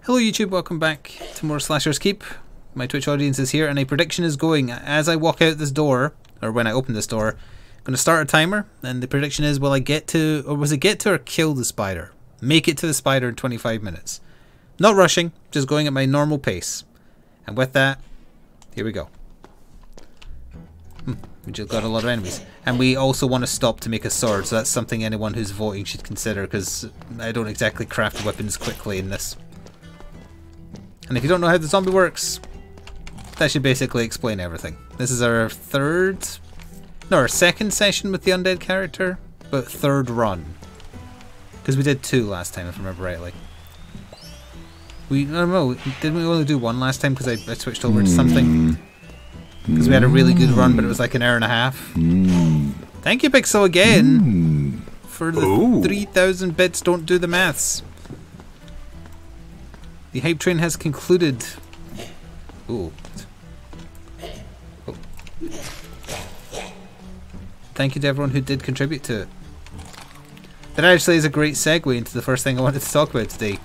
Hello YouTube, welcome back to more Slashers Keep. My Twitch audience is here and a prediction is going. As I walk out this door, or when I open this door, I'm going to start a timer, and the prediction is, will I get to, or was it get to or kill the spider? Make it to the spider in 25 minutes. Not rushing, just going at my normal pace. And with that, here we go. We just got a lot of enemies. And we also want to stop to make a sword, so that's something anyone who's voting should consider, because I don't exactly craft weapons quickly in this. And if you don't know how the zombie works, that should basically explain everything. This is our our second session with the undead character, but third run. Because we did 2 last time, if I remember rightly. I don't know, didn't we only do 1 last time because I switched over to something? Because we had a really good run, but it was like an hour and a half. Thank you, Pixel, again, for the 3,000 bits. Don't do the maths. The hype train has concluded. Ooh. Oh. Thank you to everyone who did contribute to it. That actually is a great segue into the first thing I wanted to talk about today.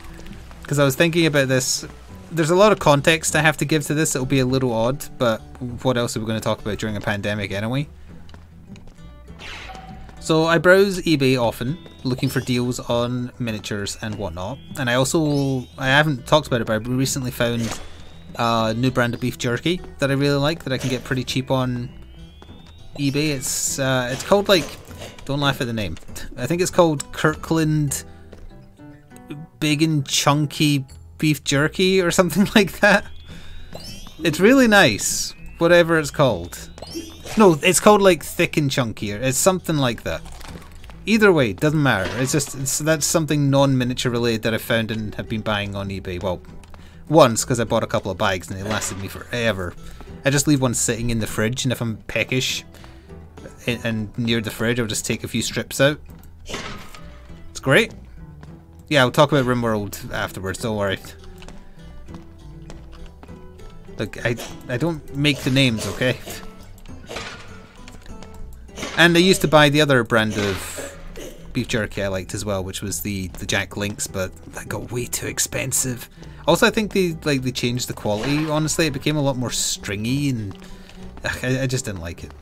Because I was thinking about this. There's a lot of context I have to give to this. It'll be a little odd, but what else are we going to talk about during a pandemic anyway? So I browse eBay often, looking for deals on miniatures and whatnot. And I haven't talked about it, but I recently found a new brand of beef jerky that I really like, that I can get pretty cheap on eBay. It's called, like, don't laugh at the name. I think it's called Kirkland Big and Chunky Beef Jerky or something like that. It's really nice, whatever it's called. No, it's called like Thick and Chunky, or it's something like that. Either way, doesn't matter. That's something non-miniature related that I found and have been buying on eBay. Well, once, because I bought a couple of bags and they lasted me forever. I just leave one sitting in the fridge, and if I'm peckish and near the fridge, I'll just take a few strips out. It's great. Yeah, I'll talk about RimWorld afterwards, don't worry. Look, I don't make the names, okay? And I used to buy the other brand of beef jerky I liked as well, which was the Jack Links, but that got way too expensive. Also, I think they changed the quality. Honestly, it became a lot more stringy, and I just didn't like it.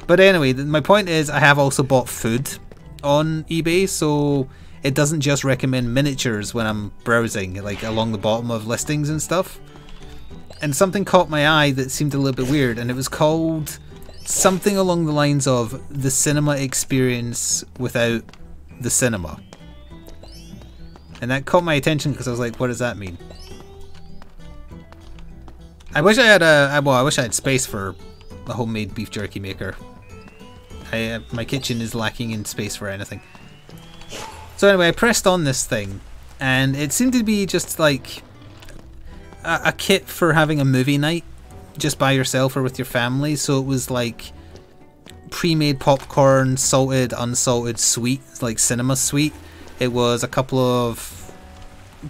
But anyway, my point is, I have also bought food on eBay, so it doesn't just recommend miniatures when I'm browsing, like along the bottom of listings and stuff. And something caught my eye that seemed a little bit weird, and it was called something along the lines of the cinema experience without the cinema. And that caught my attention because I was like, what does that mean? I wish I had space for a homemade beef jerky maker. My kitchen is lacking in space for anything. So anyway, I pressed on this thing, and it seemed to be just like a kit for having a movie night, just by yourself or with your family. So it was like pre-made popcorn, salted, unsalted, sweet, like cinema sweet. It was a couple of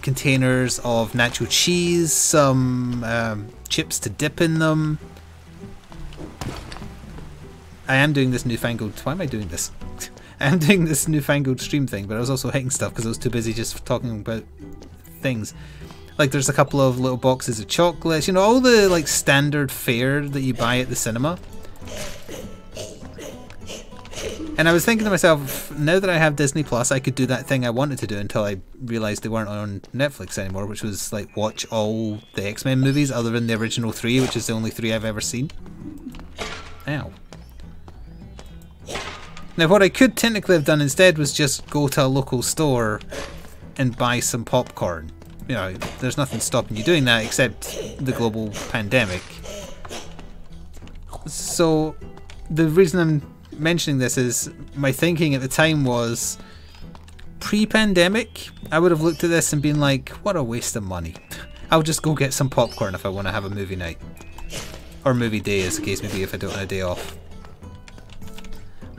containers of nacho cheese, some chips to dip in them. I am doing this newfangled... Why am I doing this? I'm doing this newfangled stream thing, but I was also hitting stuff because I was too busy just talking about things. Like, there's a couple of little boxes of chocolates, you know, all the like standard fare that you buy at the cinema. And I was thinking to myself, now that I have Disney Plus, I could do that thing I wanted to do until I realised they weren't on Netflix anymore, which was like watch all the X-Men movies other than the original 3, which is the only 3 I've ever seen. Ow. Now, what I could technically have done instead was just go to a local store and buy some popcorn. You know, there's nothing stopping you doing that except the global pandemic. So, the reason I'm mentioning this is my thinking at the time was, pre-pandemic, I would have looked at this and been like, what a waste of money. I'll just go get some popcorn if I want to have a movie night. Or movie day, as the case may be, if I don't have a day off.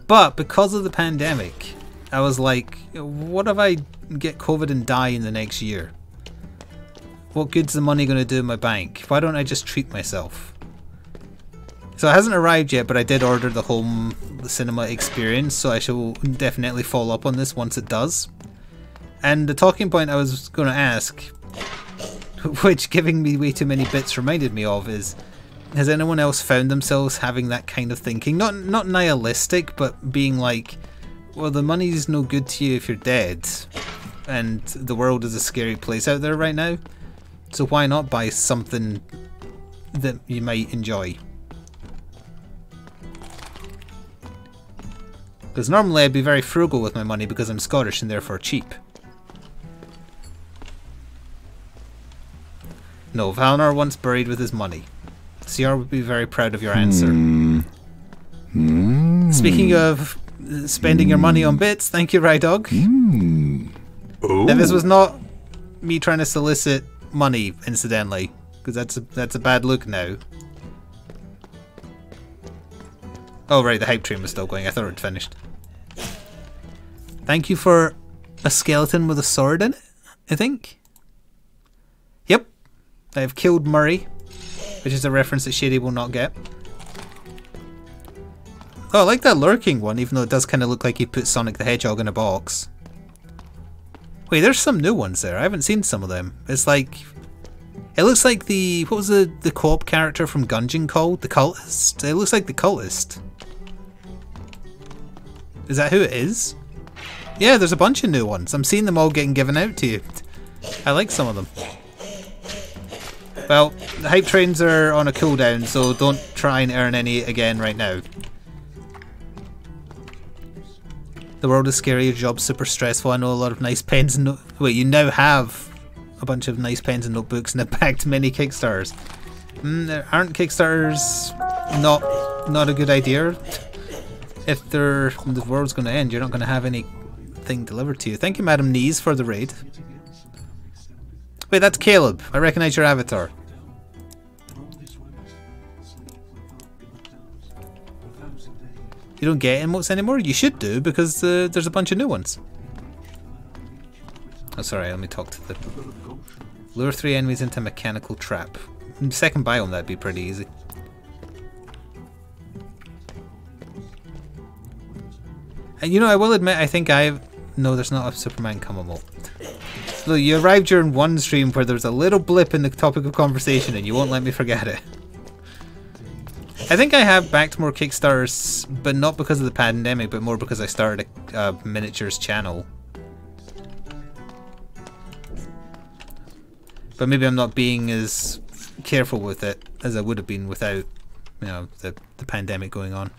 But because of the pandemic, I was like, what if I get COVID and die in the next year? What good's the money going to do in my bank? Why don't I just treat myself? So it hasn't arrived yet, but I did order the home cinema experience, so I shall definitely follow up on this once it does. And the talking point I was going to ask which giving me way too many bits reminded me of is, has anyone else found themselves having that kind of thinking? Not nihilistic, but being like, well, the money's no good to you if you're dead, and the world is a scary place out there right now, so why not buy something that you might enjoy? Because normally I'd be very frugal with my money because I'm Scottish and therefore cheap. No, Valnor once buried with his money. CR would be very proud of your answer. Speaking of spending your money on bits, thank you, Rydog. Now, this was not me trying to solicit money, incidentally, because that's a bad look now. Oh right, the hype train was still going. I thought it had finished. Thank you for a skeleton with a sword in it, I think. Yep, I have killed Murray, which is a reference that Shady will not get. Oh, I like that lurking one, even though it does kind of look like he put Sonic the Hedgehog in a box. Wait, there's some new ones there. I haven't seen some of them. It's like... It looks like the... What was the co-op character from Gungeon called? The Cultist? It looks like the Cultist. Is that who it is? Yeah, there's a bunch of new ones. I'm seeing them all getting given out to you. I like some of them. Well, the hype trains are on a cooldown, so don't try and earn any again right now. The world is scary, your job's super stressful. I know a lot of nice pens and wait, you now have a bunch of nice pens and notebooks and have backed many Kickstarters. Aren't Kickstarters not a good idea? If the world's going to end, you're not going to have anything delivered to you. Thank you, Madam Knees, for the raid. Wait, that's Caleb. I recognize your avatar. You don't get emotes anymore? You should do, because there's a bunch of new ones. Oh, sorry, let me talk to the... Lure 3 enemies into a mechanical trap. Second biome, that'd be pretty easy. And you know, I will admit, I think I've... No, there's not a Superman come emote. Look, you arrived during one stream where there's a little blip in the topic of conversation and you won't let me forget it. I think I have backed more Kickstarters, but not because of the pandemic, but more because I started a miniatures channel. But maybe I'm not being as careful with it as I would have been without, you know, the pandemic going on.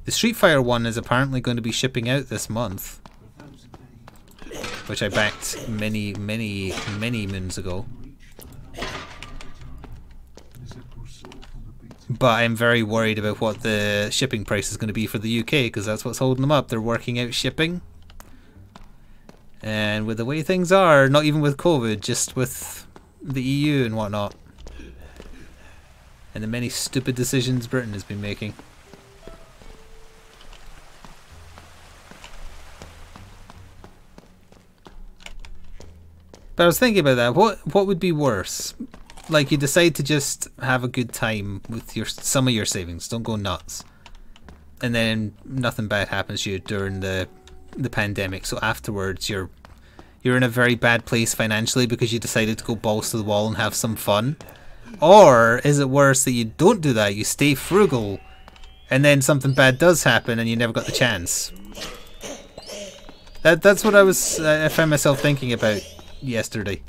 The Street Fighter one is apparently going to be shipping out this month, which I backed many moons ago. But I'm very worried about what the shipping price is going to be for the UK, because that's what's holding them up. They're working out shipping. And with the way things are, not even with COVID, just with the EU and whatnot. And the many stupid decisions Britain has been making. But I was thinking about that. What would be worse? Like, you decide to just have a good time with some of your savings. Don't go nuts. And then nothing bad happens to you during the pandemic. So afterwards, you're in a very bad place financially because you decided to go balls to the wall and have some fun. Or is it worse that you don't do that? You stay frugal, and then something bad does happen, and you never got the chance. That's what I found myself thinking about yesterday.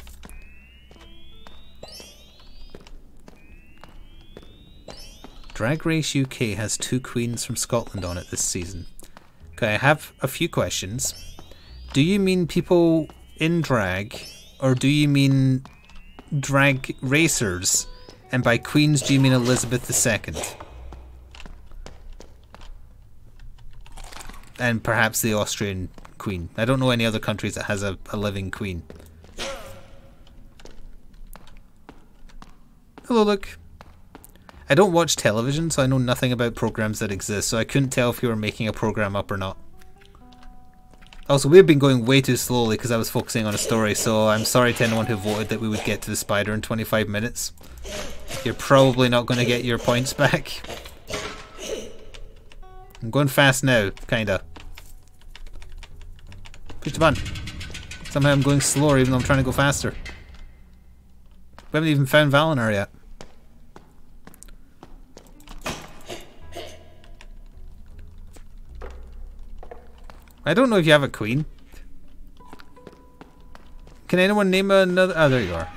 Drag Race UK has 2 queens from Scotland on it this season. Okay, I have a few questions. Do you mean people in drag, or do you mean drag racers? And by queens, do you mean Elizabeth II? And perhaps the Austrian queen. I don't know any other countries that has a living queen. Hello, look. I don't watch television, so I know nothing about programs that exist, so I couldn't tell if you were making a program up or not. Also, we've been going way too slowly because I was focusing on a story, so I'm sorry to anyone who voted that we would get to the spider in 25 minutes. You're probably not going to get your points back. I'm going fast now, kinda. Push the button. Somehow I'm going slower even though I'm trying to go faster. We haven't even found Valinar yet. I don't know if you have a queen. Can anyone name another... Oh, there you are.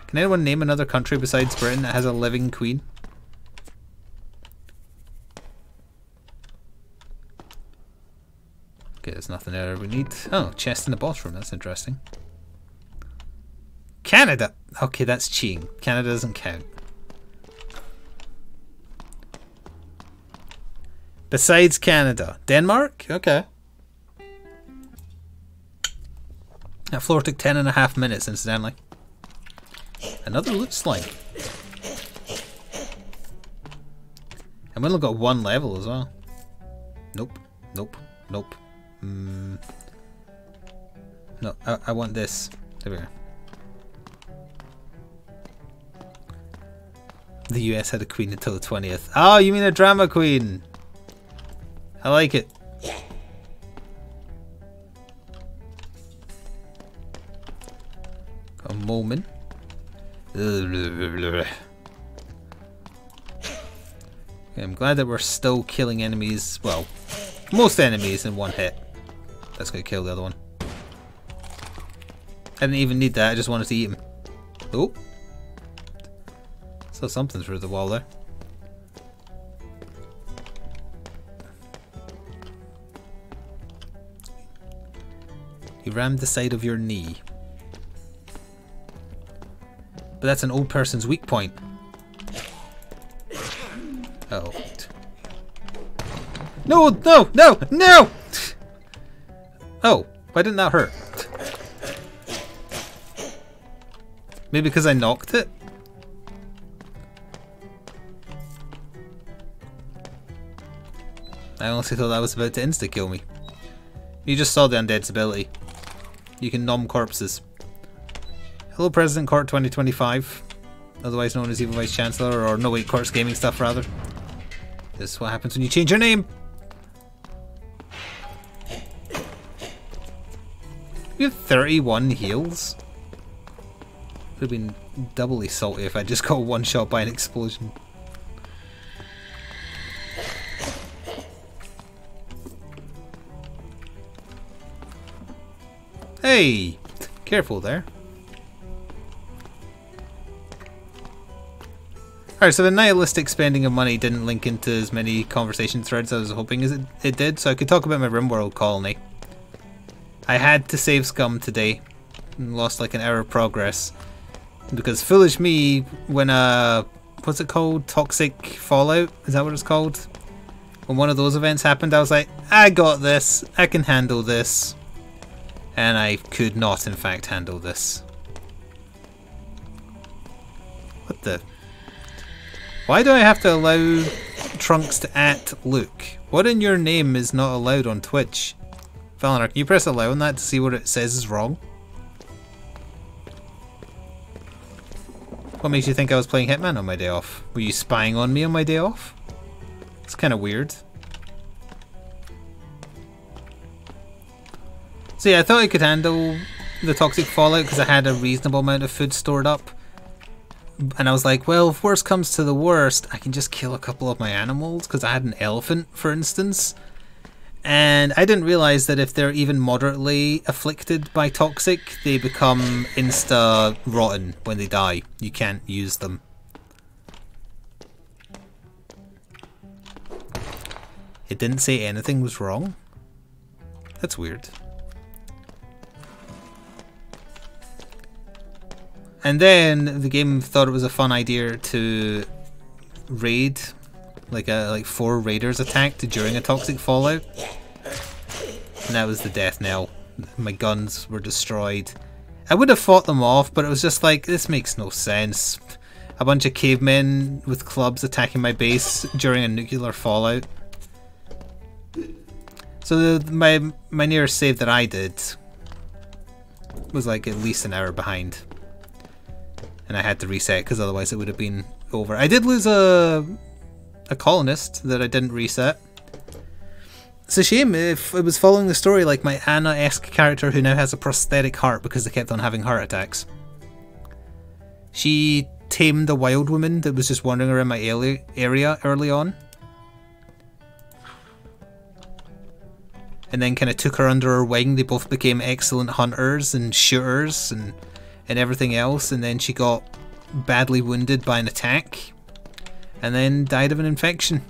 Can anyone name another country besides Britain that has a living queen? Okay, there's nothing there we need. Oh, chest in the boss room. That's interesting. Canada! Okay, that's cheating. Canada doesn't count. Besides Canada. Denmark? Okay. That floor took 10.5 minutes, incidentally. Another loot slime. And we only got one level as well. Nope. Nope. Nope. No, I want this. There we go. The US had a queen until the 20th. Oh, you mean a drama queen? I like it. Got a moment. Okay, I'm glad that we're still killing enemies. Well, most enemies in one hit. That's gonna kill the other one. I didn't even need that, I just wanted to eat him. Oh. Saw something through the wall there. You rammed the side of your knee. But that's an old person's weak point. Oh. No, no, no, no! Oh, why didn't that hurt? Maybe because I knocked it? I honestly thought that was about to insta-kill me. You just saw the undead's ability. You can nom corpses. Hello President Court 2025, otherwise known as Evil Vice Chancellor, or no wait, Court's Gaming Stuff rather. This is what happens when you change your name! You have 31 heals? Would have been doubly salty if I just got one shot by an explosion. Hey! Careful there. Alright, so the nihilistic spending of money didn't link into as many conversation threads as I was hoping as it did, so I could talk about my RimWorld colony. I had to save Scum today, and lost like an hour of progress. Because foolish me, when what's it called? Toxic Fallout? Is that what it's called? When one of those events happened, I was like, I got this, I can handle this. And I could not, in fact, handle this. What the... Why do I have to allow Trunks to @Luke? What in your name is not allowed on Twitch? Valinar, can you press allow on that to see what it says is wrong? What makes you think I was playing Hitman on my day off? Were you spying on me on my day off? It's kind of weird. So yeah, I thought I could handle the toxic fallout because I had a reasonable amount of food stored up. And I was like, well, if worst comes to the worst, I can just kill a couple of my animals, because I had an elephant, for instance. And I didn't realise that if they're even moderately afflicted by toxic, they become insta-rotten when they die. You can't use them. It didn't say anything was wrong? That's weird. And then the game thought it was a fun idea to raid, like 4 raiders attacked during a toxic fallout. And that was the death knell. My guns were destroyed. I would have fought them off, but it was just like, this makes no sense. A bunch of cavemen with clubs attacking my base during a nuclear fallout. So my nearest save that I did was like at least an hour behind. And I had to reset because otherwise it would have been over. I did lose a colonist that I didn't reset. It's a shame. If it was following the story like my Anna-esque character who now has a prosthetic heart because they kept on having heart attacks. She tamed a wild woman that was just wandering around my area early on. And then kind of took her under her wing. They both became excellent hunters and shooters and everything else. And then she got badly wounded by an attack. And then died of an infection.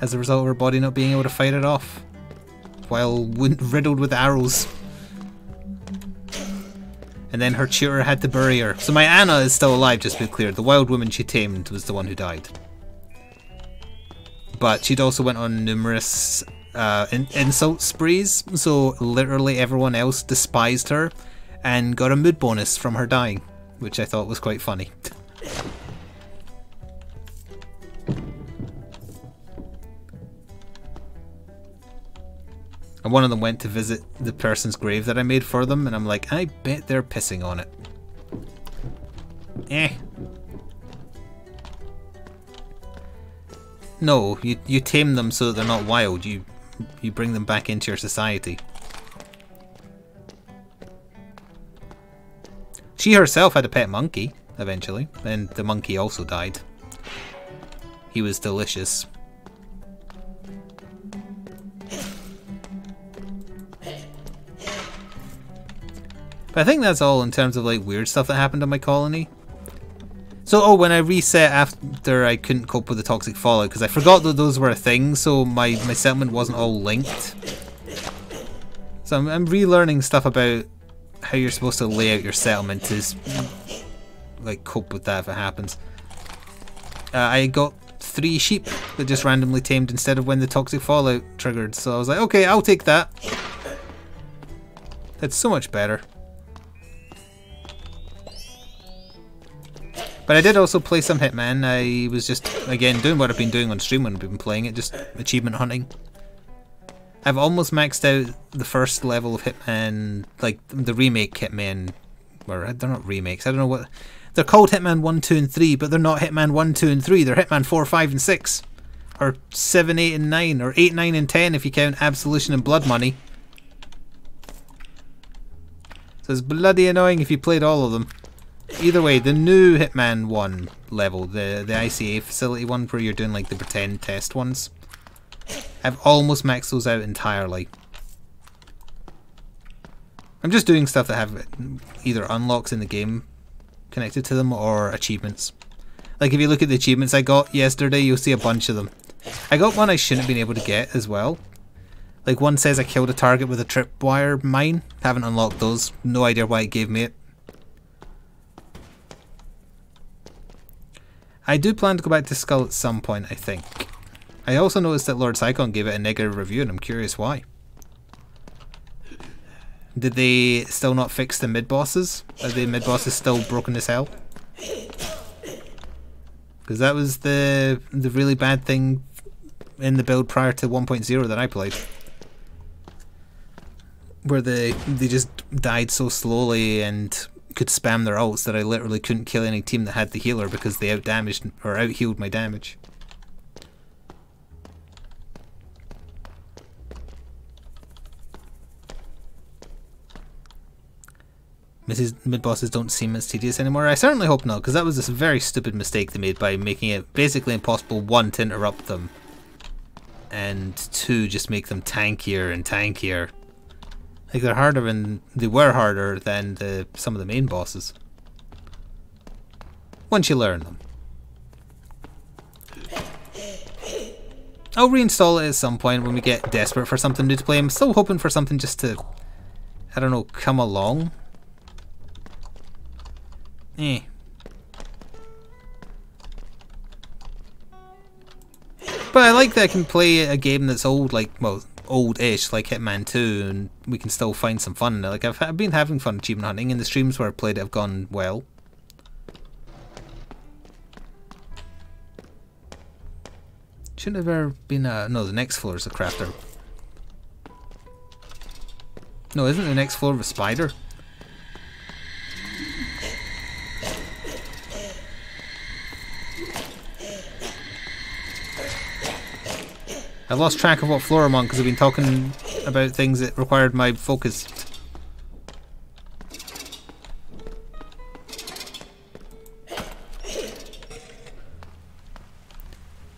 As a result of her body not being able to fight it off. While riddled with arrows. And then her tutor had to bury her. So my Anna is still alive, just to be clear. The wild woman she tamed was the one who died. But she'd also went on numerous insult sprees. So literally everyone else despised her. And got a mood bonus from her dying. Which I thought was quite funny. And one of them went to visit the person's grave that I made for them, and I'm like, I bet they're pissing on it. Eh. No, you tame them so that they're not wild. You bring them back into your society. She herself had a pet monkey, eventually, and the monkey also died. He was delicious. But I think that's all in terms of like weird stuff that happened on my colony. So, when I reset after I couldn't cope with the toxic fallout, because I forgot that those were a thing, so my settlement wasn't all linked. So I'm relearning stuff about how you're supposed to lay out your settlement to like cope with that if it happens. I got 3 sheep that just randomly tamed instead of when the toxic fallout triggered, so I was like, okay, I'll take that. That's so much better. But I did also play some Hitman. I was just, again, doing what I've been doing on stream when I've been playing it, just achievement hunting. I've almost maxed out the first level of Hitman, like the remake Hitman, or they're not remakes, I don't know what, they're called Hitman 1, 2 and 3, but they're not Hitman 1, 2 and 3, they're Hitman 4, 5 and 6. Or 7, 8 and 9, or 8, 9 and 10 if you count Absolution and Blood Money. So it's bloody annoying if you played all of them. Either way, the new Hitman 1 level, the ICA facility one where you're doing like the pretend test ones, I've almost maxed those out entirely. I'm just doing stuff that have either unlocks in the game connected to them or achievements. Like if you look at the achievements I got yesterday, you'll see a bunch of them. I got one I shouldn't have been able to get as well. Like one says I killed a target with a tripwire mine. Haven't unlocked those. No idea why it gave me it. I do plan to go back to Skull at some point, I think. I also noticed that Lord Psychon gave it a negative review and I'm curious why. Did they still not fix the mid-bosses? Are the mid-bosses still broken as hell? Because that was the really bad thing in the build prior to 1.0 that I played. Where they just died so slowly and could spam their ults that I literally couldn't kill any team that had the healer because they out-damaged or out-healed my damage. Mid-bosses don't seem as tedious anymore. I certainly hope not, because that was a very stupid mistake they made by making it basically impossible, 1, to interrupt them, and 2, just make them tankier and tankier. Like they're harder and they were harder than some of the main bosses. Once you learn them. I'll reinstall it at some point when we get desperate for something new to play. I'm still hoping for something just to, I don't know, come along. Eh. But I like that I can play a game that's old, like, well, old-ish, like Hitman 2, and we can still find some fun in it. Like, I've been having fun achievement hunting, and the streams where I played it have gone well. Shouldn't have ever been a... No, the next floor is a crafter. No, isn't the next floor of a spider? I lost track of what floor I'm on because I've been talking about things that required my focus.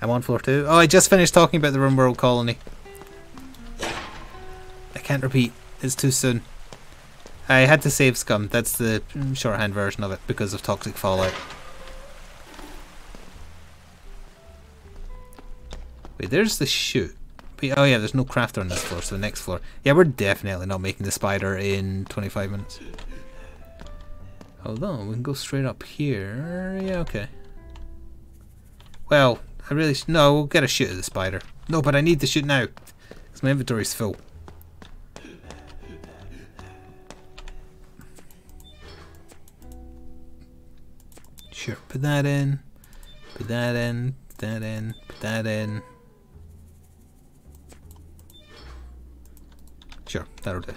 I'm on floor 2. Oh, I just finished talking about the RimWorld colony. I can't repeat. It's too soon. I had to save Scum. That's the shorthand version of it because of toxic fallout. Wait, there's the chute. Oh yeah, there's no crafter on this floor, so the next floor. Yeah, we're definitely not making the spider in 25 minutes. Although, we can go straight up here. Yeah, okay. Well, I really... No, we'll get a chute of the spider. No, but I need the chute now. Because my inventory's full. Sure, put that in. Put that in. Put that in. Put that in. Sure, that'll do.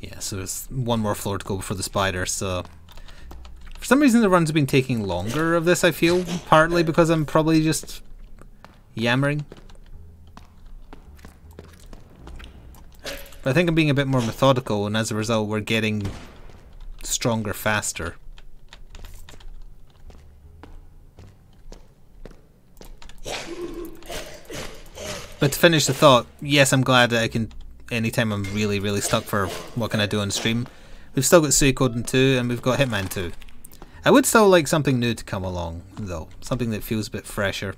Yeah, so there's one more floor to go before the spider, so... For some reason the runs have been taking longer of this, I feel. Partly because I'm probably just... yammering. But I think I'm being a bit more methodical, and as a result we're getting stronger faster. But to finish the thought, yes, I'm glad that I can, anytime I'm really, really stuck for what can I do on stream, we've still got Suikoden 2 and we've got Hitman 2. I would still like something new to come along, though. Something that feels a bit fresher.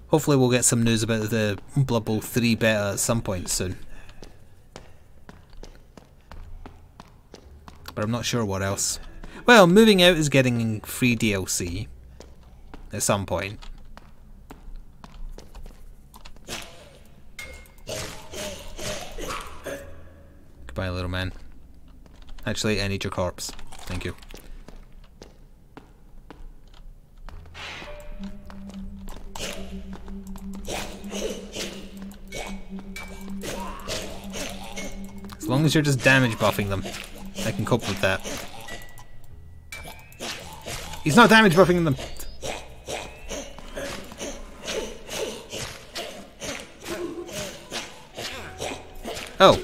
Hopefully we'll get some news about the Blood Bowl 3 beta at some point soon. But I'm not sure what else. Well, Moving Out is getting free DLC at some point. Goodbye, little man. Actually, I need your corpse. Thank you. As long as you're just damage buffing them, I can cope with that. He's not damage buffing them! Oh.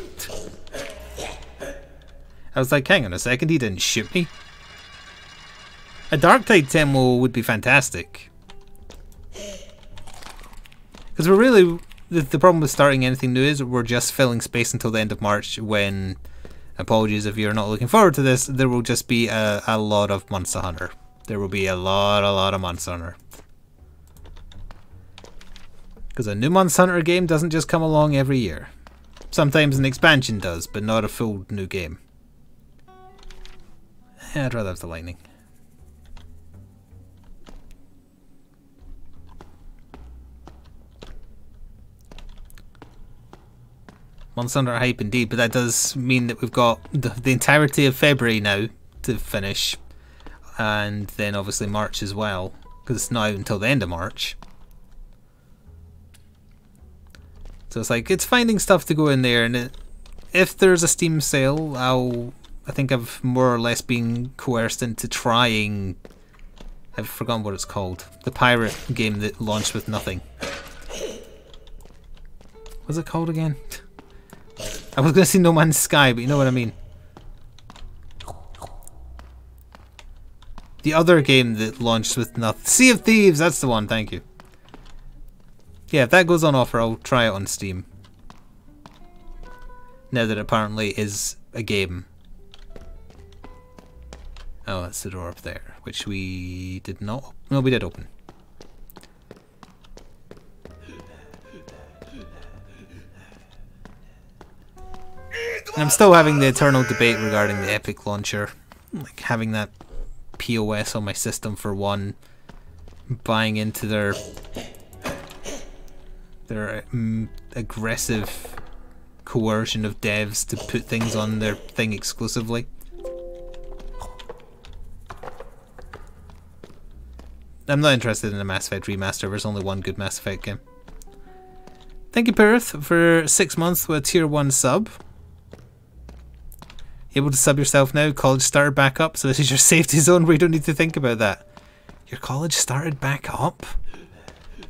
I was like, hang on a second, he didn't shoot me. A Darktide Temmo would be fantastic. Because we're really... The problem with starting anything new is we're just filling space until the end of March when, apologies if you're not looking forward to this, there will just be a lot of Monster Hunter. There will be a lot of Monster Hunter. Because a new Monster Hunter game doesn't just come along every year. Sometimes an expansion does, but not a full new game. I'd rather have the lightning. Monster Hunter hype indeed, but that does mean that we've got the entirety of February now to finish, and then obviously March as well, because it's not out until the end of March. So it's like, it's finding stuff to go in there, and if there's a Steam sale, I think I've more or less been coerced into trying... I've forgotten what it's called. The pirate game that launched with nothing. What's it called again? I was going to say No Man's Sky, but you know what I mean. The other game that launched with nothing. Sea of Thieves, that's the one, thank you. Yeah, if that goes on offer, I'll try it on Steam. Now that it apparently is a game. Oh, that's the door up there, which we did not... No, we did open. And I'm still having the eternal debate regarding the Epic Launcher. Like, having that POS on my system for one. Buying into their aggressive coercion of devs to put things on their thing exclusively. I'm not interested in a Mass Effect remaster. There's only one good Mass Effect game. Thank you, Perth, for 6 months with a tier 1 sub. Able to sub yourself now. College started back up, so this is your safety zone where you don't need to think about that. Your college started back up?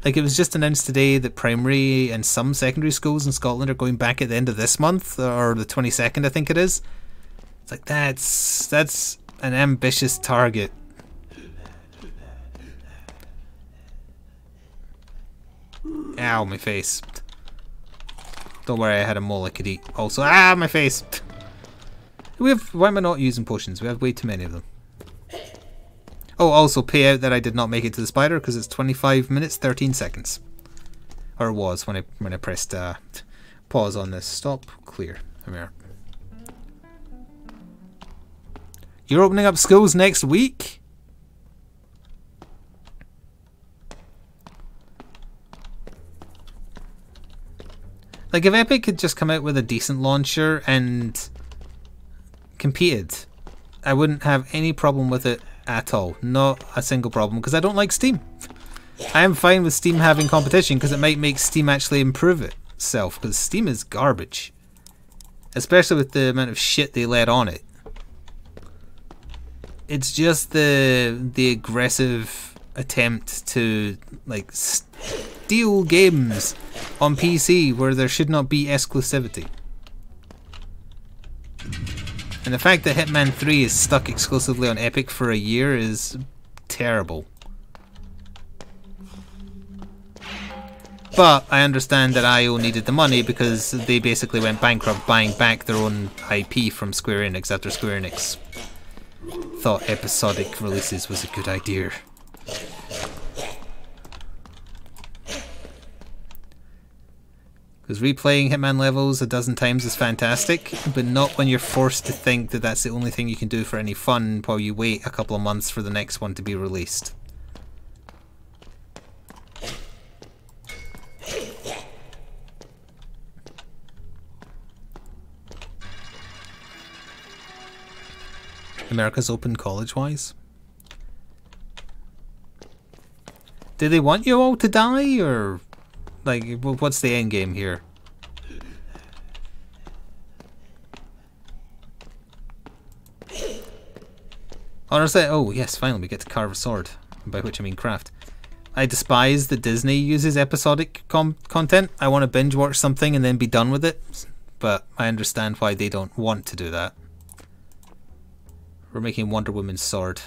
Like, it was just announced today that primary and some secondary schools in Scotland are going back at the end of this month, or the 22nd, I think it is. It's like, that's an ambitious target. Ow, my face. Don't worry, I had a mole I could eat. Also, my face! Why am I not using potions? We have way too many of them. Oh, also pay out that I did not make it to the spider because it's 25 minutes 13 seconds. Or it was when I pressed pause on this. Stop, clear. Come here. You're opening up schools next week? Like, if Epic had just come out with a decent launcher and competed, I wouldn't have any problem with it at all. Not a single problem, because I don't like Steam. I am fine with Steam having competition because it might make Steam actually improve itself, because Steam is garbage. Especially with the amount of shit they let on it. It's just the aggressive attempt to like steal games on PC where there should not be exclusivity. And the fact that Hitman 3 is stuck exclusively on Epic for a year is terrible. But I understand that IO needed the money because they basically went bankrupt buying back their own IP from Square Enix after Square Enix thought episodic releases was a good idea. Because replaying Hitman levels a dozen times is fantastic, but not when you're forced to think that that's the only thing you can do for any fun while you wait a couple of months for the next one to be released. America's open college-wise. Do they want you all to die, or... like, what's the end game here? Honestly, oh yes, finally we get to carve a sword, by which I mean craft. I despise that Disney uses episodic content. I want to binge watch something and then be done with it, but I understand why they don't want to do that. We're making Wonder Woman's sword.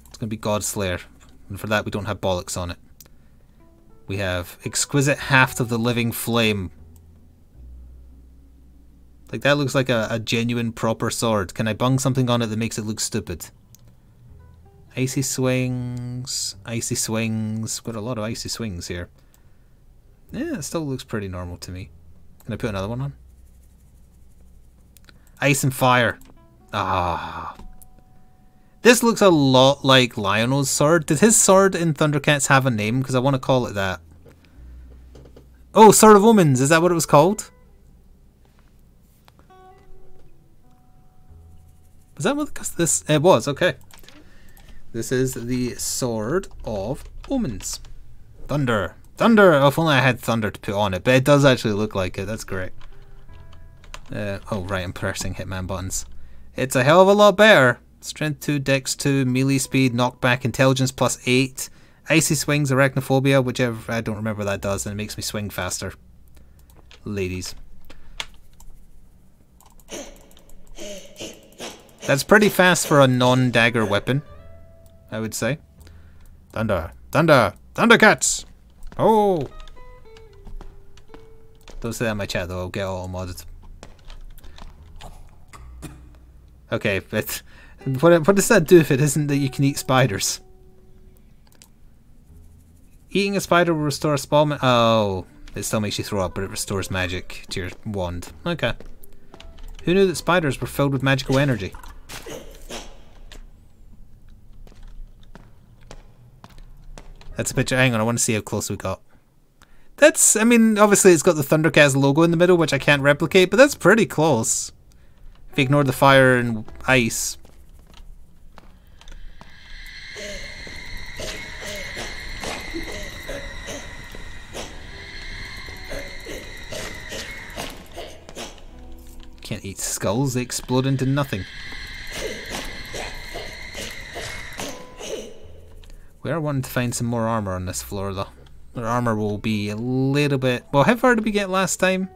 It's going to be Godslayer, and for that we don't have bollocks on it. We have Exquisite Haft of the Living Flame. Like, that looks like a genuine proper sword. Can I bung something on it that makes it look stupid? Icy swings. Icy swings. Got a lot of icy swings here. Yeah, it still looks pretty normal to me. Can I put another one on? Ice and fire. Ah. This looks a lot like Lionel's sword. Did his sword in Thundercats have a name? Because I want to call it that. Oh, Sword of Omens. Is that what it was called? Was that what this... It was, okay. This is the Sword of Omens. Thunder. Thunder! Oh, if only I had thunder to put on it. But it does actually look like it. That's great. Oh, right. I'm pressing Hitman buttons. It's a hell of a lot better. Strength 2, Dex 2, melee speed, knockback, intelligence plus 8, icy swings, arachnophobia, whichever, I don't remember what that does, and it makes me swing faster. Ladies. That's pretty fast for a non-dagger weapon, I would say. Thunder, thunder, Thundercats! Oh! Don't say that in my chat though, I'll get all modded. Okay, but... What does that do if it isn't that you can eat spiders? Eating a spider will restore a spell. Oh, it still makes you throw up, but it restores magic to your wand. Okay. Who knew that spiders were filled with magical energy? That's a picture. Hang on, I want to see how close we got. That's, I mean, obviously it's got the Thundercats logo in the middle, which I can't replicate, but that's pretty close. If you ignore the fire and ice. Can't eat skulls, they explode into nothing. We are wanting to find some more armor on this floor though. Our armor will be a little bit... Well, how far did we get last time?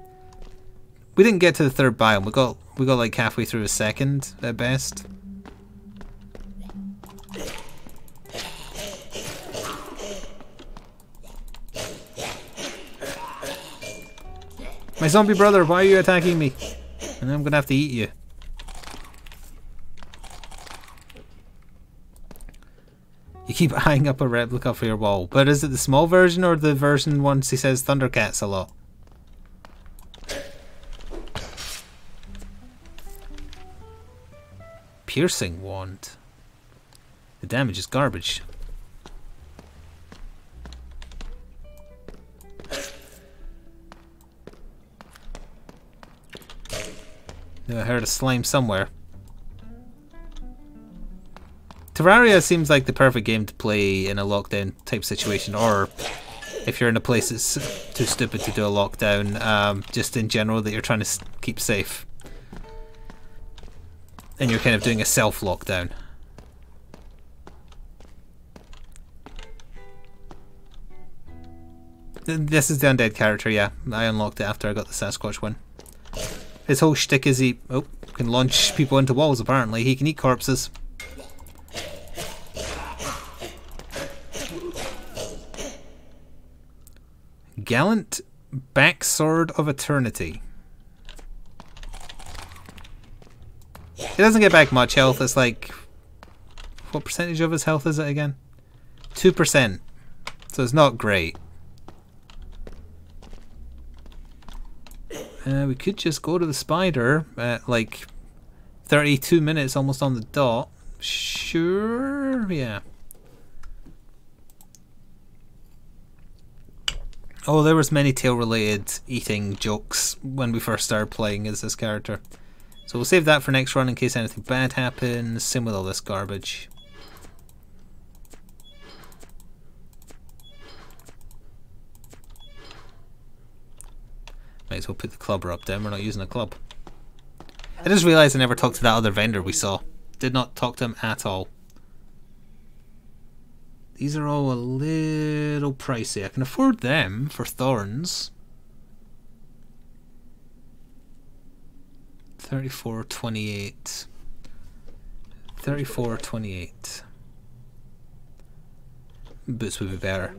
We didn't get to the third biome. We got like halfway through a second at best. My zombie brother, why are you attacking me? And I'm gonna have to eat you. You keep eyeing up a replica for your wall. But is it the small version or the version once he says Thundercats a lot? Piercing wand. The damage is garbage. I heard a slime somewhere. Terraria seems like the perfect game to play in a lockdown type situation, or if you're in a place that's too stupid to do a lockdown, just in general that you're trying to keep safe. And you're kind of doing a self-lockdown. This is the undead character, yeah. I unlocked it after I got the Sasquatch one. His whole shtick is he can launch people into walls, apparently. He can eat corpses. Gallant Backsword of Eternity. He doesn't get back much health. It's like... What percentage of his health is it again? 2%. So it's not great. We could just go to the spider at like 32 minutes almost on the dot. Sure, yeah. Oh, there was many tail related eating jokes when we first started playing as this character. So we'll save that for next run in case anything bad happens. Same with all this garbage. Might as well put the clubber up then, we're not using a club. I just realised I never talked to that other vendor we saw. Did not talk to him at all. These are all a little pricey. I can afford them for thorns. 34.28. 34.28. Boots would be better.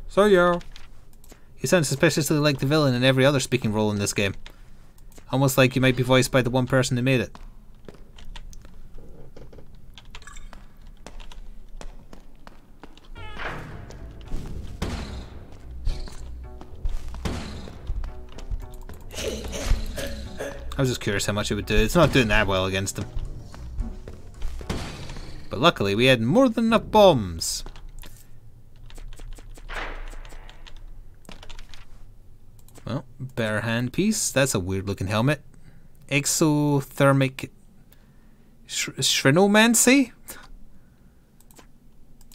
So yeah. You sound suspiciously like the villain in every other speaking role in this game. Almost like you might be voiced by the one person who made it. I was just curious how much it would do. It's not doing that well against them. But luckily we had more than enough bombs. Well, better handpiece. That's a weird looking helmet. Exothermic Shrinomancy?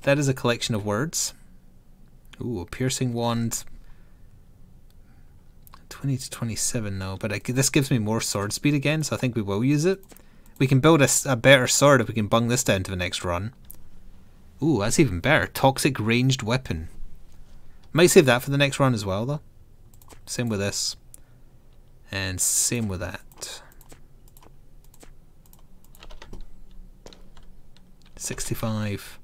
That is a collection of words. Ooh, a piercing wand. 20 to 27 now, but this gives me more sword speed again, so I think we will use it. We can build a better sword if we can bung this down to the next run. Ooh, that's even better. Toxic ranged weapon. Might save that for the next run as well, though. Same with this. And same with that. 65.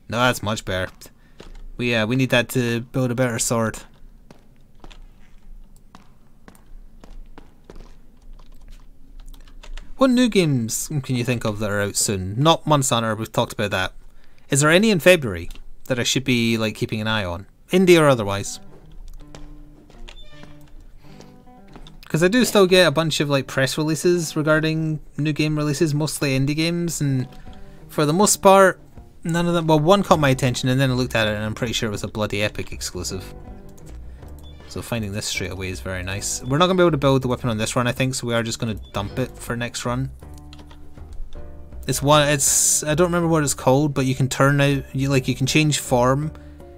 No, that's much better. We need that to build a better sword. What new games can you think of that are out soon? Not Monster Hunter, we've talked about that. Is there any in February that I should be like keeping an eye on? Indie or otherwise? Because I do still get a bunch of like press releases regarding new game releases, mostly indie games, and for the most part, none of them. Well, one caught my attention, and then I looked at it, and I'm pretty sure it was a bloody Epic exclusive. So finding this straight away is very nice. We're not going to be able to build the weapon on this run, I think, so we are just going to dump it for next run. It's I don't remember what it's called, but you can turn out, you can change form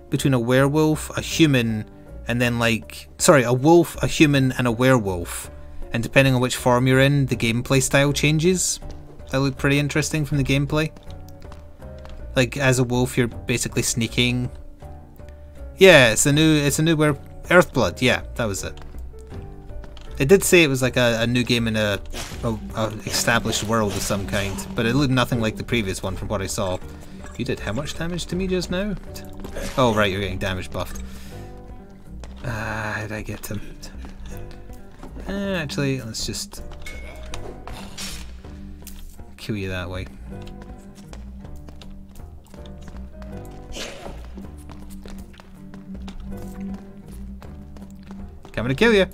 between a werewolf, a human, and then a wolf, a human, and a werewolf. And depending on which form you're in, the gameplay style changes. That looked pretty interesting from the gameplay. Like as a wolf, you're basically sneaking. Yeah, it's a new where Earthblood. Yeah, that was it. It did say it was like a new game in a established world of some kind, but it looked nothing like the previous one from what I saw. You did how much damage to me just now? Oh right, you're getting damage buffed. How did I get him? Actually, let's just kill you that way. Coming to kill you.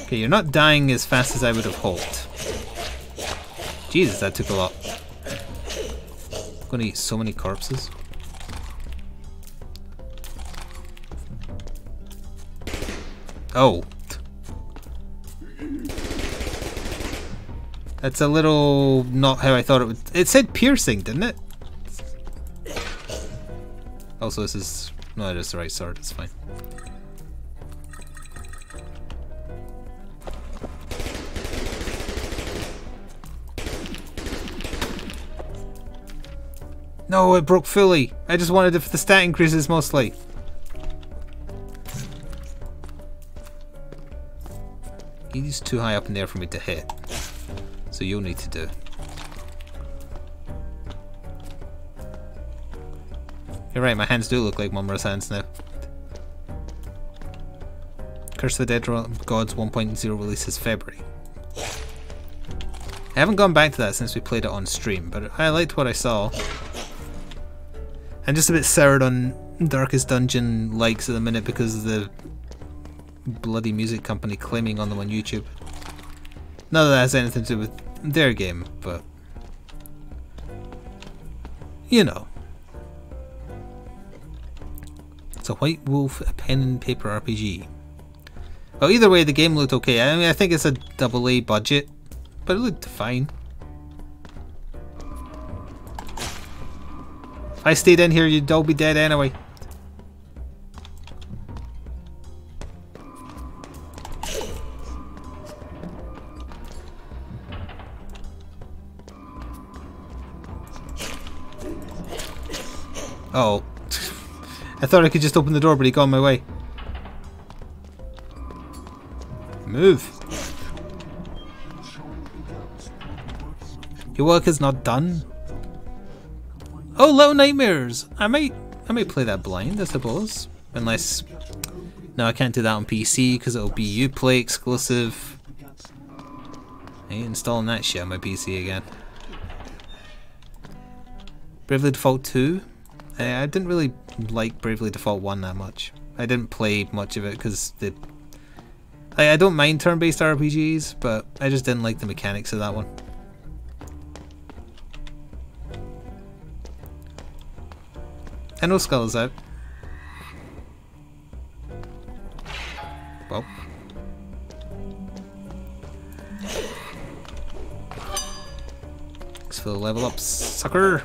Okay, you're not dying as fast as I would have hoped. Jesus, that took a lot. I'm gonna eat so many corpses. Oh. That's a little not how I thought it would. It said piercing, didn't it? Also, this is... No, it is the right sword, it's fine. No, it broke fully. I just wanted it for the stat increases mostly. He's too high up in there for me to hit. So you'll need to do. You're right, my hands do look like Mumra's hands now. Curse of the Dead Gods 1.0 releases February. I haven't gone back to that since we played it on stream, but I liked what I saw. I'm just a bit soured on Darkest Dungeon likes at the minute because of the bloody music company claiming on them on YouTube. Not that that has anything to do with their game, but you know. It's a White Wolf, a pen and paper RPG. Well, either way, the game looked okay. I mean, I think it's a AA budget, but it looked fine. If I stayed in here, you'd all be dead anyway. Oh. I thought I could just open the door, but he got in my way. Move. Your work is not done. Oh, Little Nightmares! I might play that blind, I suppose. Unless... No, I can't do that on PC because it'll be Uplay exclusive. I ain't installing that shit on my PC again. Bravely Default 2? I didn't really like Bravely Default 1 that much. I didn't play much of it because the... I don't mind turn-based RPGs, but I just didn't like the mechanics of that one. I know Skull is out. Well. Thanks for the level up, sucker!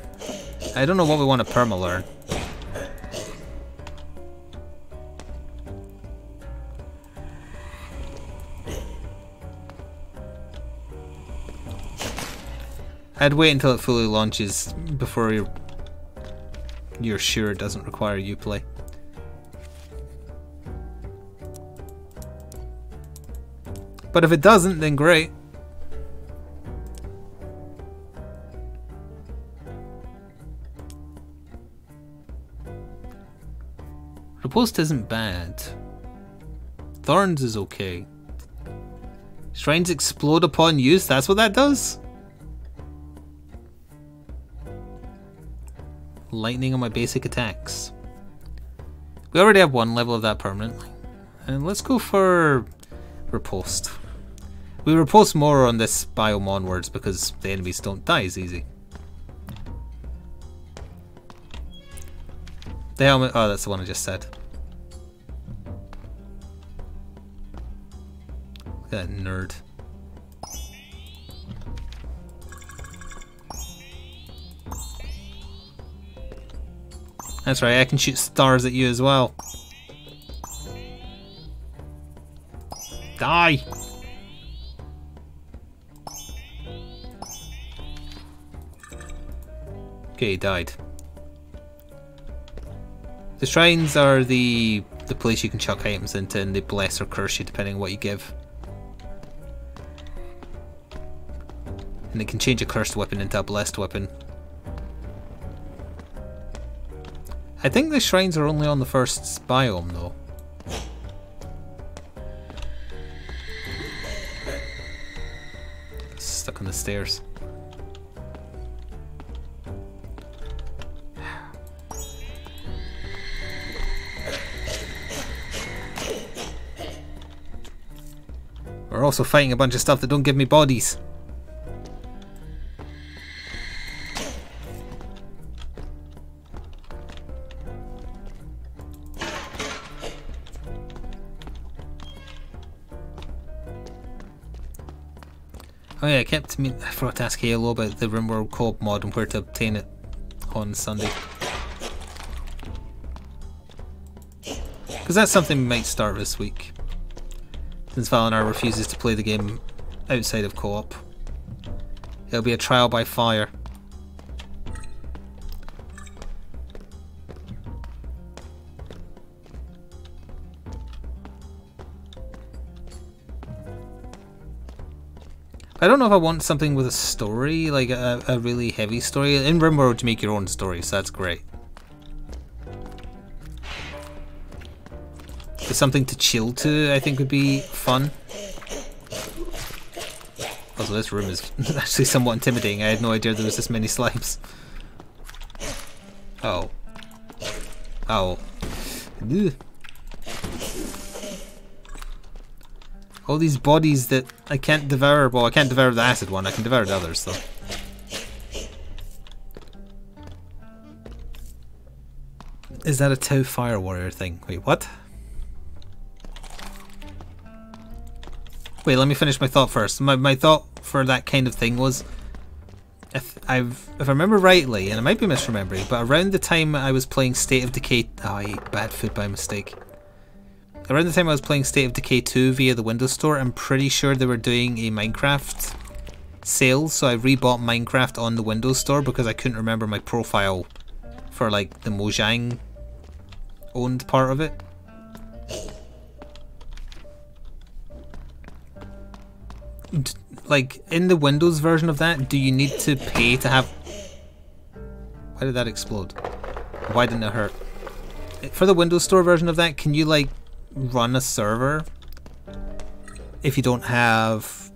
I don't know what we want to Permalearn. I'd wait until it fully launches before you're sure it doesn't require Uplay. But if it doesn't, then great. Riposte isn't bad. Thorns is okay. Shrines explode upon use, that's what that does? Lightning on my basic attacks. We already have one level of that permanently. And let's go for Riposte. We riposte more on this biome onwards because the enemies don't die as easy. The helmet, oh that's the one I just said. Look at that nerd. That's right, I can shoot stars at you as well. Die! Okay, he died. The shrines are the place you can chuck items into, and they bless or curse you depending on what you give. And it can change a cursed weapon into a blessed weapon. I think the shrines are only on the first biome though. Stuck on the stairs. We're also fighting a bunch of stuff that don't give me bodies. Oh yeah, I forgot to ask Halo about the RimWorld co-op mod and where to obtain it on Sunday. Because that's something we might start this week. Since Valinar refuses to play the game outside of co-op. It'll be a trial by fire. I don't know if I want something with a story, like a really heavy story. In RimWorld you make your own story, so that's great. But something to chill to, I think, would be fun. Also, this room is actually somewhat intimidating. I had no idea there was this many slimes. Oh. Oh. Ugh. All these bodies that I can't devour. Well, I can't devour the acid one. I can devour the others, though. Is that a Tau Fire Warrior thing? Wait, what? Wait, let me finish my thought first. My thought for that kind of thing was, if I remember rightly, and I might be misremembering, but around the time I was playing State of Decay... Oh, I ate bad food by mistake. Around the time I was playing State of Decay 2 via the Windows Store, I'm pretty sure they were doing a Minecraft sale, so I rebought Minecraft on the Windows Store because I couldn't remember my profile for like the Mojang owned part of it. Like, in the Windows version of that, do you need to pay to have... Why did that explode? Why didn't it hurt? For the Windows Store version of that, can you like run a server if you don't have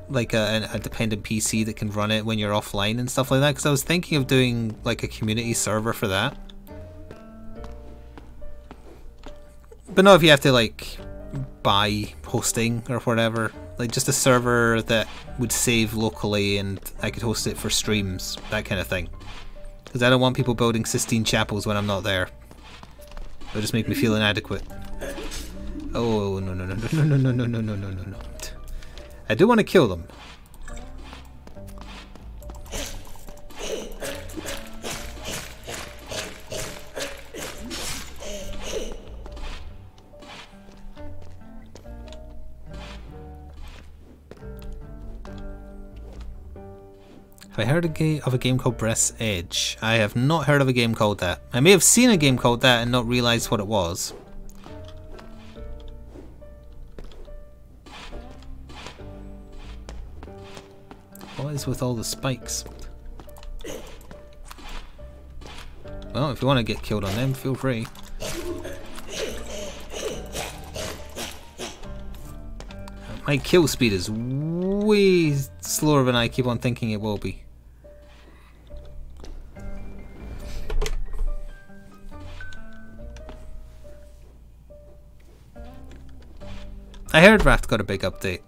like a dependent PC that can run it when you're offline and stuff like that? Because I was thinking of doing like a community server for that. But not if you have to like buy hosting or whatever. Like just a server that would save locally and I could host it for streams, that kind of thing. Because I don't want people building Sistine Chapels when I'm not there. It'll just make me feel inadequate. Oh, no, no, no, no, no, no, no, no, no, no, no, no. I do want to kill them. Have I heard of a game called Breath's Edge? I have not heard of a game called that. I may have seen a game called that and not realised what it was. What is with all the spikes? Well, if you want to get killed on them, feel free. My kill speed is way slower than I keep on thinking it will be. I heard Raft got a big update.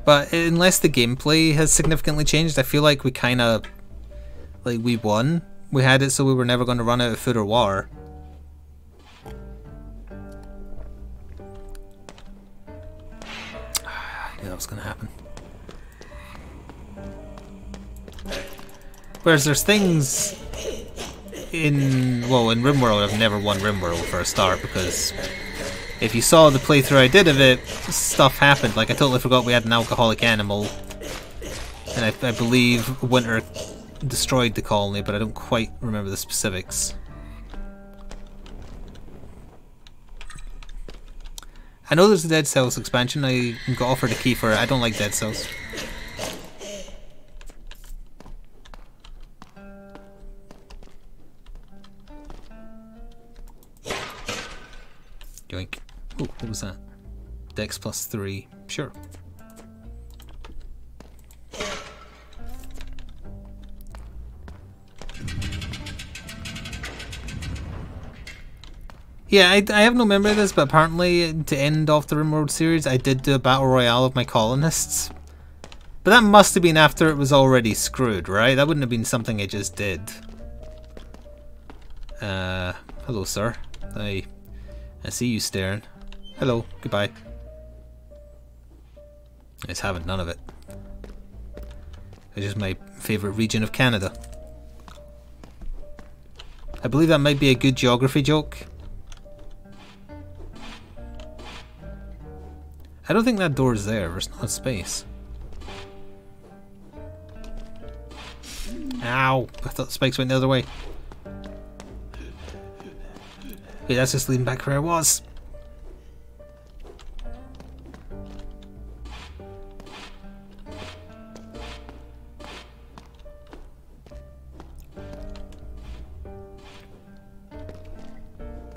But unless the gameplay has significantly changed, I feel like we kind of... like, we won. We had it so we were never going to run out of food or water. I knew that was going to happen. Whereas there's things in... well, in RimWorld, I've never won RimWorld for a start because... if you saw the playthrough I did of it, stuff happened. Like, I totally forgot we had an alcoholic animal. And I believe Winter destroyed the colony, but I don't quite remember the specifics. I know there's a Dead Cells expansion. I got offered a key for it. I don't like Dead Cells. Yoink. Oh, what was that? Dex plus 3. Sure. Yeah, I have no memory of this, but apparently to end off the RimWorld series, I did do a battle royale of my colonists. But that must have been after it was already screwed, right? That wouldn't have been something I just did. Hello, sir. I see you staring. Hello, goodbye. I just haven't none of it. It's just my favourite region of Canada. I believe that might be a good geography joke. I don't think that door's there. There's not space. Ow! I thought the spikes went the other way. Wait, that's just leading back where I was.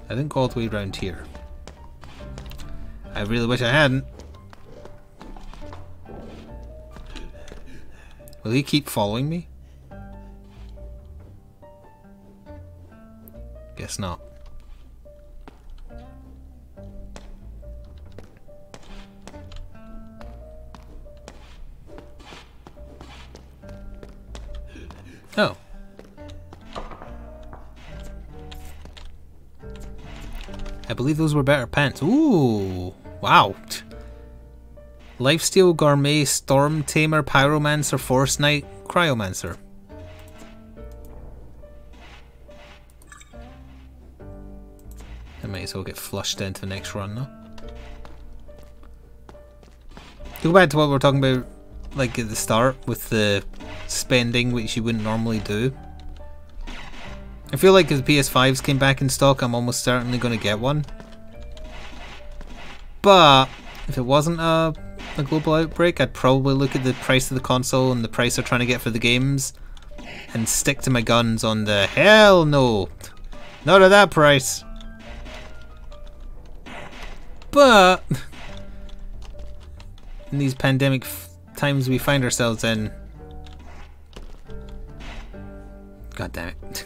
I didn't go all the way around here. I really wish I hadn't. Will he keep following me? Guess not. Oh. I believe those were better pants. Ooh. Wow. Lifesteal, Gourmet, Storm Tamer, Pyromancer, Force Knight, Cryomancer. I might as well get flushed into the next run now. To go back to what we were talking about, like at the start, with the spending, which you wouldn't normally do. I feel like if the PS5s came back in stock, I'm almost certainly going to get one. But if it wasn't a global outbreak, I'd probably look at the price of the console and the price they're trying to get for the games and stick to my guns on the hell no, not at that price. But in these pandemic times we find ourselves in, god damn it.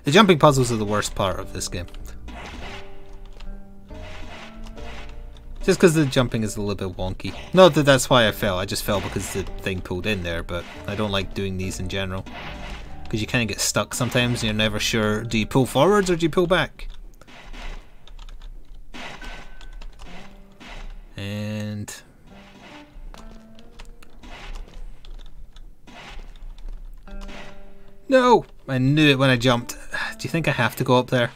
The jumping puzzles are the worst part of this game. Just because the jumping is a little bit wonky. Not that that's why I fell, I just fell because the thing pulled in there, but I don't like doing these in general. Because you kind of get stuck sometimes and you're never sure, do you pull forwards or do you pull back? And... no! I knew it when I jumped. Do you think I have to go up there?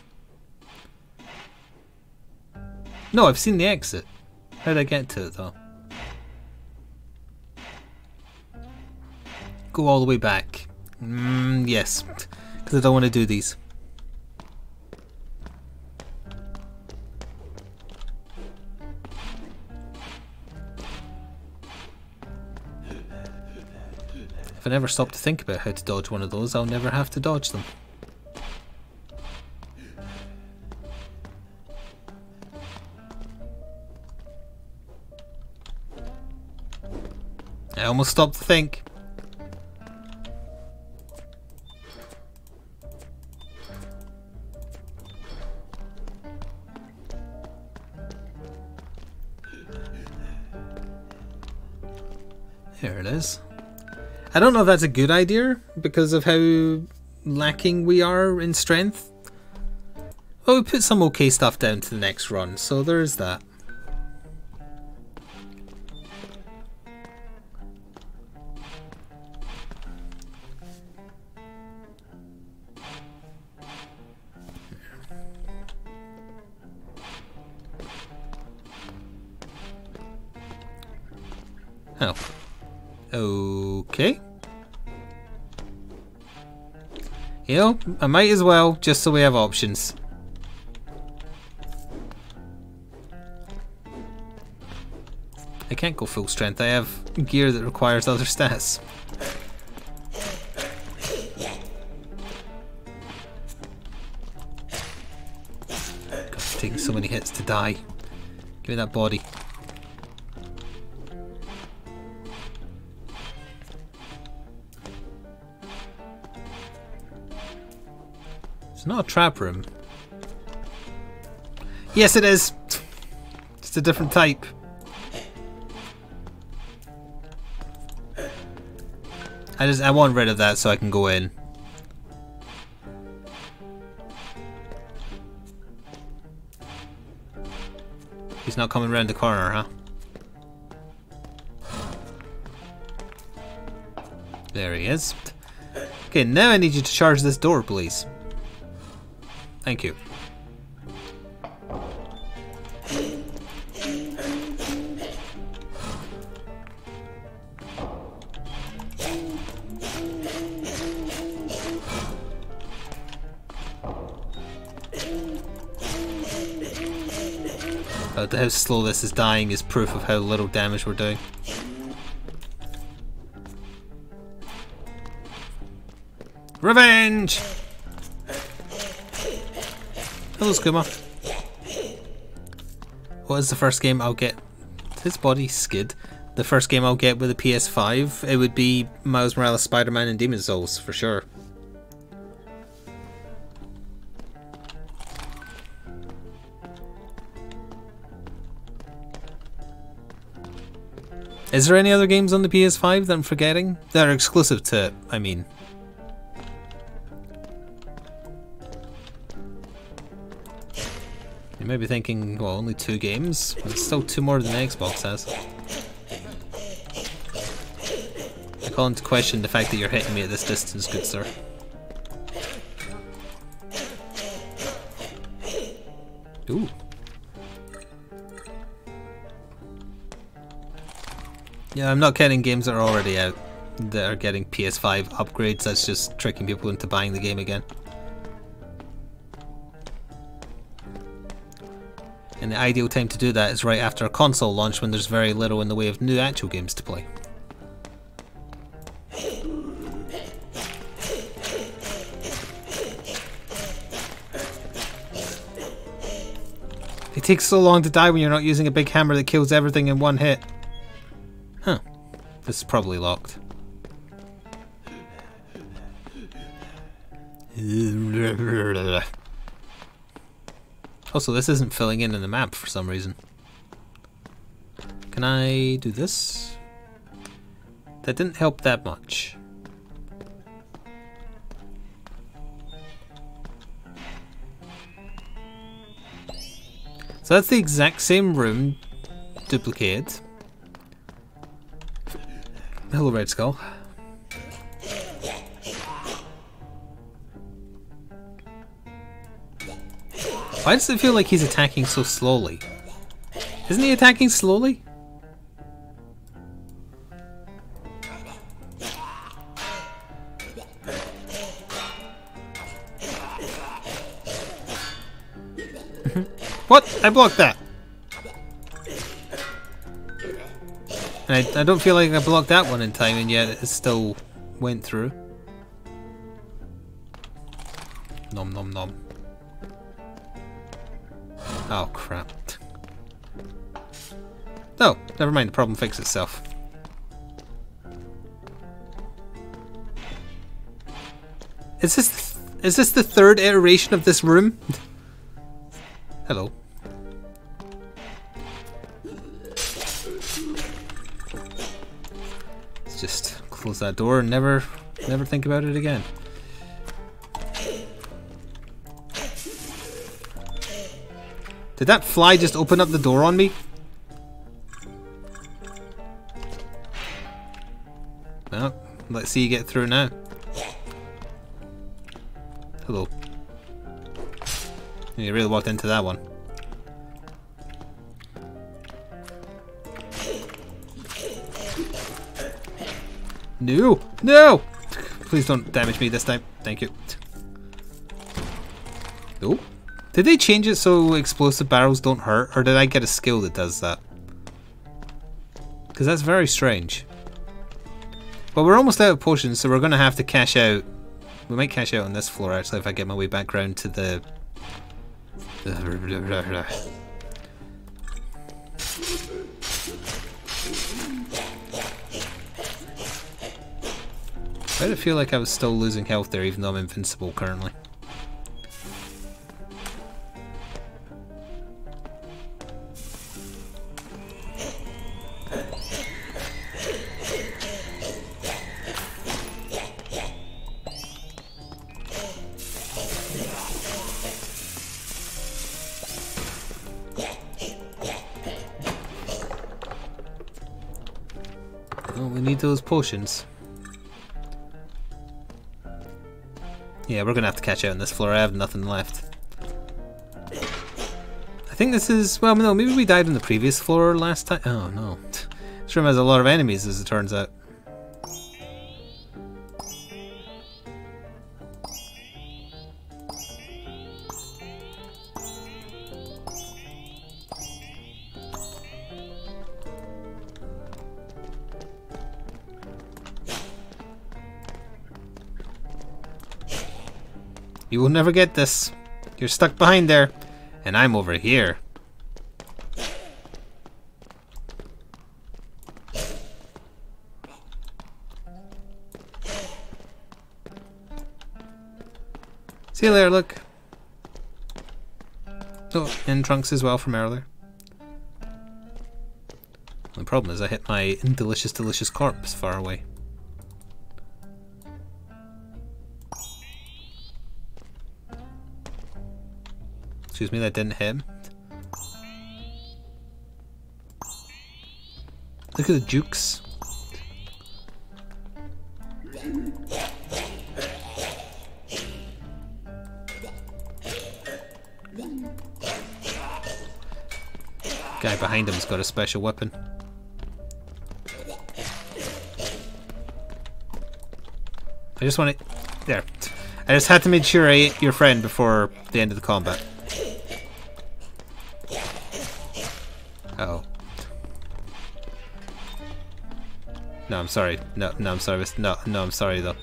No, I've seen the exit. How did I get to it though? Go all the way back. Yes. Because I don't want to do these. If I never stop to think about how to dodge one of those, I'll never have to dodge them. I almost stopped to think. There it is. I don't know if that's a good idea because of how lacking we are in strength. Well, we put some okay stuff down to the next run, so there's that. Oh. Okay. You know, I might as well, just so we have options. I can't go full strength. I have gear that requires other stats. God, it's taking so many hits to die. Give me that body. It's not a trap room. Yes, it is. Just a different type. I want rid of that so I can go in. He's not coming around the corner, huh? There he is. Okay, now I need you to charge this door, please. Thank you. How slow this is dying is proof of how little damage we're doing. Revenge! Hello, Skooma. What is the first game I'll get? His body skid. The first game I'll get with a PS5, it would be Miles Morales, Spider-Man and Demon's Souls, for sure. Is there any other games on the PS5 that I'm forgetting? That are exclusive to it, I mean. You may be thinking, well, only 2 games? But it's still 2 more than the Xbox has. I call into question the fact that you're hitting me at this distance, good sir. Ooh. Yeah, I'm not getting games that are already out that are getting PS5 upgrades. That's just tricking people into buying the game again. And the ideal time to do that is right after a console launch when there's very little in the way of new actual games to play. It takes so long to die when you're not using a big hammer that kills everything in one hit. Huh. This is probably locked. Also, this isn't filling in the map for some reason. Can I do this? That didn't help that much. So that's the exact same room duplicated. Hello, Red Skull. Why does it feel like he's attacking so slowly? Isn't he attacking slowly? What? I blocked that. And I don't feel like I blocked that one in time, and yet it still went through. Nom nom nom. Oh crap. Oh, never mind, the problem fixed itself. Is this the third iteration of this room? Hello. Let's just close that door and never think about it again. Did that fly just open up the door on me? Well, let's see you get through now. Hello. You really walked into that one. No! No! Please don't damage me this time. Thank you. Oh. Did they change it so explosive barrels don't hurt? Or did I get a skill that does that? Because that's very strange. Well, we're almost out of potions, so we're going to have to cash out. We might cash out on this floor, actually, if I get my way back round to the... Why did it feel like I was still losing health there, even though I'm invincible currently? Oh, we need those potions. Yeah, we're gonna have to catch out on this floor. I have nothing left. I think this is... well, no, maybe we died on the previous floor last time. Oh, no. This room has a lot of enemies, as it turns out. You will never get this. You're stuck behind there. And I'm over here. See you later, look. Oh, and trunks as well from earlier. The problem is I hit my delicious, delicious corpse far away. Excuse me, that didn't hit him. Look at the jukes. Guy behind him's got a special weapon. I just want to... there. I just had to make sure I ate your friend before the end of the combat. Uh-oh. No, I'm sorry. No, I'm sorry. No, I'm sorry though.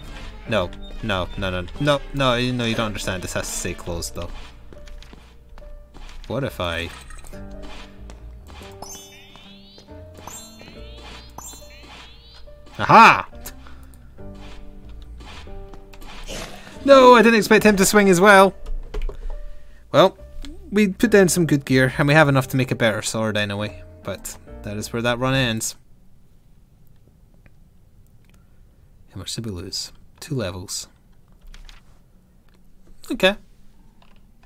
No, you don't understand. This has to stay closed though. What if I... aha! No, I didn't expect him to swing as well. Well, we put down some good gear, and we have enough to make a better sword anyway. But that is where that run ends. How much did we lose? 2 levels. Okay.